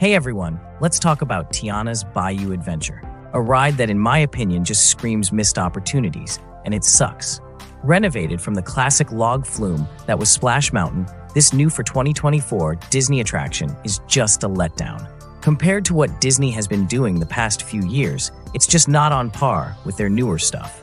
Hey everyone, let's talk about Tiana's Bayou Adventure, a ride that in my opinion just screams missed opportunities, and it sucks. Renovated from the classic log flume that was Splash Mountain, this new for 2024 Disney attraction is just a letdown. Compared to what Disney has been doing the past few years, it's just not on par with their newer stuff.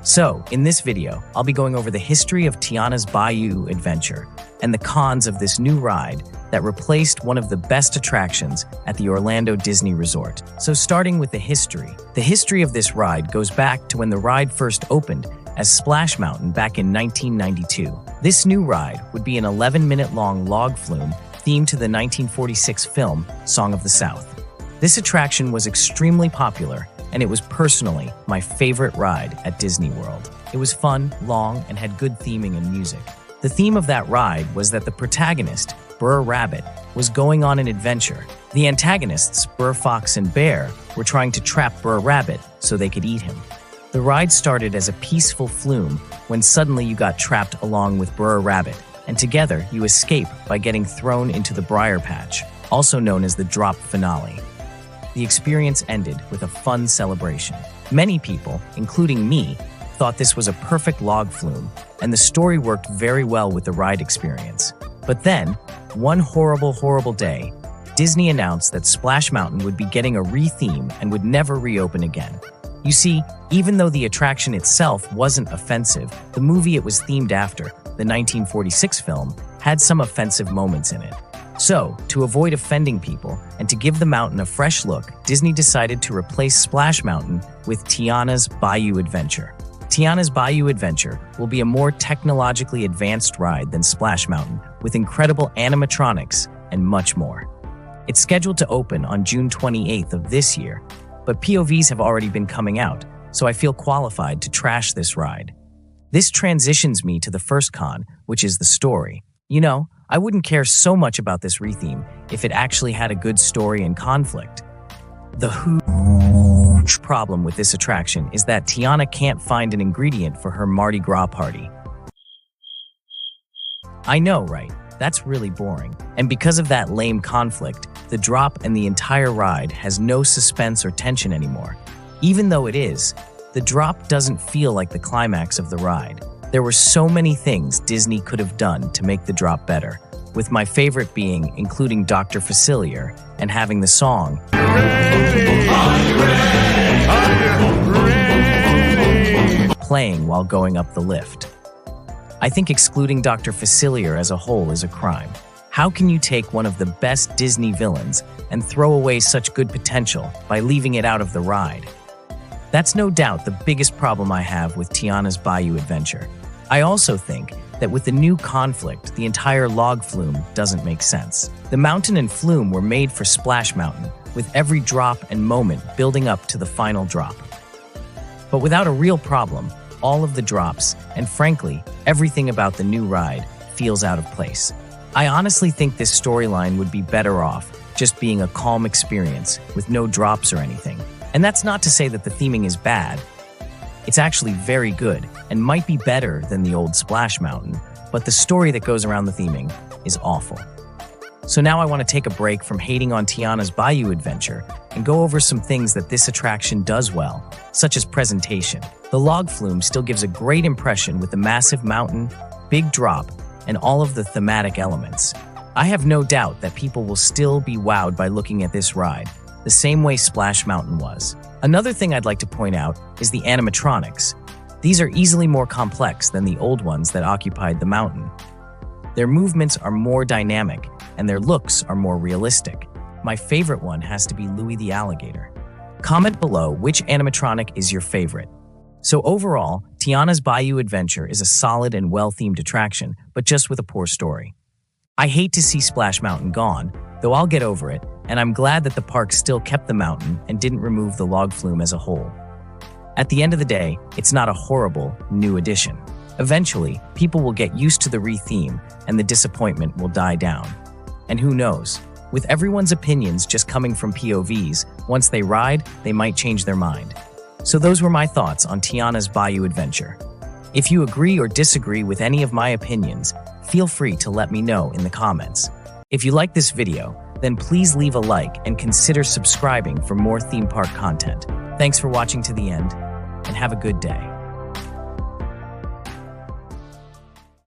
So, in this video, I'll be going over the history of Tiana's Bayou Adventure and the cons of this new ride that replaced one of the best attractions at the Orlando Disney Resort. So starting with the history of this ride goes back to when the ride first opened as Splash Mountain back in 1992. This new ride would be an 11-minute-long log flume themed to the 1946 film Song of the South. This attraction was extremely popular, and it was personally my favorite ride at Disney World. It was fun, long, and had good theming and music. The theme of that ride was that the protagonist, Burr Rabbit, was going on an adventure. The antagonists, Burr Fox and Bear, were trying to trap Burr Rabbit so they could eat him. The ride started as a peaceful flume when suddenly you got trapped along with Burr Rabbit, and together you escape by getting thrown into the Briar Patch, also known as the drop finale. The experience ended with a fun celebration. Many people, including me, thought this was a perfect log flume, and the story worked very well with the ride experience. But then, one horrible day, Disney announced that Splash Mountain would be getting a re-theme and would never reopen again. You see, even though the attraction itself wasn't offensive, the movie it was themed after, the 1946 film, had some offensive moments in it. So, to avoid offending people and to give the mountain a fresh look, Disney decided to replace Splash Mountain with Tiana's Bayou Adventure. Tiana's Bayou Adventure will be a more technologically advanced ride than Splash Mountain, with incredible animatronics and much more. It's scheduled to open on June 28th of this year, but POVs have already been coming out, so I feel qualified to trash this ride. This transitions me to the first con, which is the story. You know, I wouldn't care so much about this retheme if it actually had a good story and conflict. The huge problem with this attraction is that Tiana can't find an ingredient for her Mardi Gras Party. I know, right? That's really boring. And because of that lame conflict, the drop and the entire ride has no suspense or tension anymore. Even though it is, the drop doesn't feel like the climax of the ride. There were so many things Disney could have done to make the drop better, with my favorite being including Dr. Facilier and having the song playing while going up the lift. I think excluding Dr. Facilier as a whole is a crime. How can you take one of the best Disney villains and throw away such good potential by leaving it out of the ride? That's no doubt the biggest problem I have with Tiana's Bayou Adventure. I also think that with the new conflict, the entire log flume doesn't make sense. The mountain and flume were made for Splash Mountain, with every drop and moment building up to the final drop. But without a real problem, all of the drops, and frankly, everything about the new ride, feels out of place. I honestly think this storyline would be better off just being a calm experience with no drops or anything. And that's not to say that the theming is bad. It's actually very good and might be better than the old Splash Mountain, but the story that goes around the theming is awful. So now I want to take a break from hating on Tiana's Bayou Adventure and go over some things that this attraction does well, such as presentation. The log flume still gives a great impression with the massive mountain, big drop, and all of the thematic elements. I have no doubt that people will still be wowed by looking at this ride, the same way Splash Mountain was. Another thing I'd like to point out is the animatronics. These are easily more complex than the old ones that occupied the mountain. Their movements are more dynamic, and their looks are more realistic. My favorite one has to be Louie the Alligator. Comment below which animatronic is your favorite. So overall, Tiana's Bayou Adventure is a solid and well-themed attraction, but just with a poor story. I hate to see Splash Mountain gone, though I'll get over it, and I'm glad that the park still kept the mountain and didn't remove the log flume as a whole. At the end of the day, it's not a horrible new addition. Eventually, people will get used to the re-theme and the disappointment will die down. And who knows, with everyone's opinions just coming from POVs, once they ride, they might change their mind. So those were my thoughts on Tiana's Bayou Adventure. If you agree or disagree with any of my opinions, feel free to let me know in the comments. If you like this video, then please leave a like and consider subscribing for more theme park content. Thanks for watching to the end, and have a good day.